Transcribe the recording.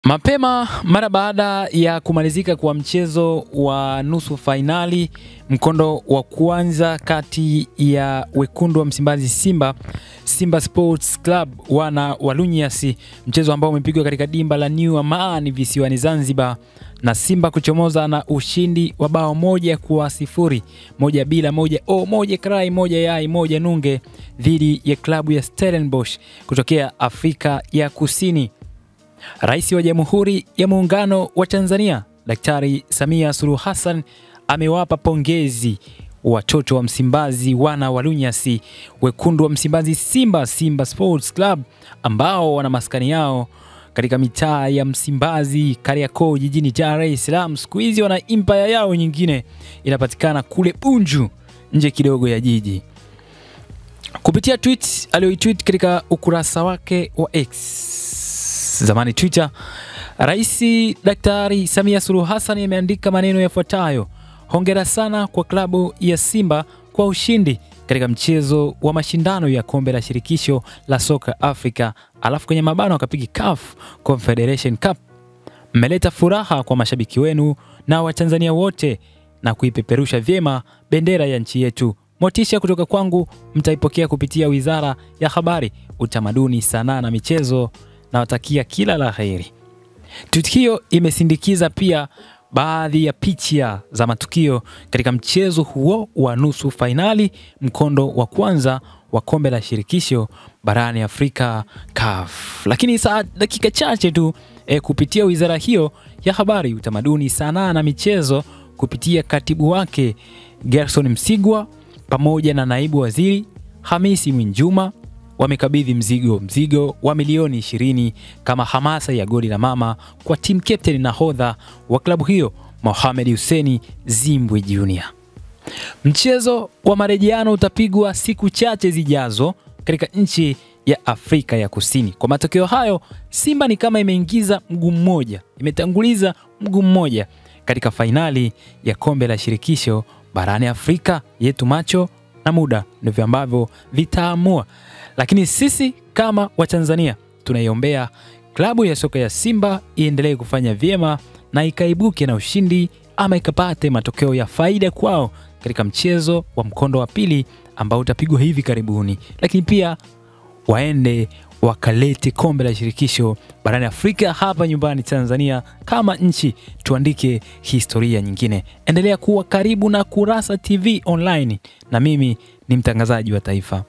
Mapema mara baada ya kumalizika kwa mchezo wa nusu finali mkondo wa kwanza kati ya wekundu wa Msimbazi Simba Sports Club wana Walunyasi, mchezo ambao umepigwa katika dimba la New Amaan visiwani Zanzibar, na Simba kuchomoza na ushindi wa bao 1-0, 1-1, moja krai, moja yai, moja nunge dhidi ya klabu ya Stellenbosch kutokea Afrika ya Kusini. Rais wa Jamhuri ya Muungano wa Tanzania, Daktari Samia Suluhu Hassan, amewapa pongezi watoto wa Msimbazi wana Walunyasi, wekundu wa Msimbazi Simba Sports Club, ambao wana maskani yao katika mitaa ya Msimbazi, Kariakoo, jijini Dar es Salaam. Siku hizi wana empire yao nyingine inapatikana kule Bunju, nje kidogo ya jiji. Kupitia tweet aliyoitweet katika ukurasa wake wa X, zamani Twitter, Rais Daktari Samia Suluhu Hassan ameandika maneno yafuatayo: hongera sana kwa klabu ya Simba kwa ushindi katika mchezo wa mashindano ya kombe la shirikisho la soka Afrika, alafu kwenye mabano akapiga CAF Confederation Cup. Mmeleta furaha kwa mashabiki wenu na Watanzania wote na kuipeperusha vyema bendera ya nchi yetu. Motisha kutoka kwangu mtaipokea kupitia Wizara ya Habari, Utamaduni, Sanaa na Michezo, na watakia kila la heri. Tweet hiyo imesindikiza pia baadhi ya picha za matukio katika mchezo huo wa nusu finali mkondo wa kwanza wa kombe la shirikisho barani Afrika CAF. Lakini dakika chache tu kupitia wizara hiyo ya Habari, Utamaduni, Sanaa na Michezo kupitia katibu wake Gerson Msigwa pamoja na naibu waziri Hamisi Mwinjuma wamekabidhi mzigo wa milioni 20 kama hamasa ya goli la mama kwa team captain na nahodha wa klabu hiyo Mohamed Hussein Zimbwe Junior. Mchezo wa marejeano utapigwa siku chache zijazo katika nchi ya Afrika ya Kusini. Kwa matokeo hayo, Simba ni kama imetanguliza mguu mmoja katika finali ya kombe la shirikisho barani Afrika. Yetu macho na muda ndivyo ambavyo vitaamua. Lakini sisi kama Watanzania tunaiombea klabu ya soka ya Simba iendelee kufanya vyema na ikaibuke na ushindi ama ikapate matokeo ya faida kwao katika mchezo wa mkondo wa pili ambao utapigwa hivi karibuni. Lakini pia waende wakalete kombe la shirikisho barani Afrika hapa nyumbani Tanzania. Kama nchi tuandike historia nyingine. Endelea kuwa karibu na Kurasa TV Online, na mimi ni mtangazaji wa taifa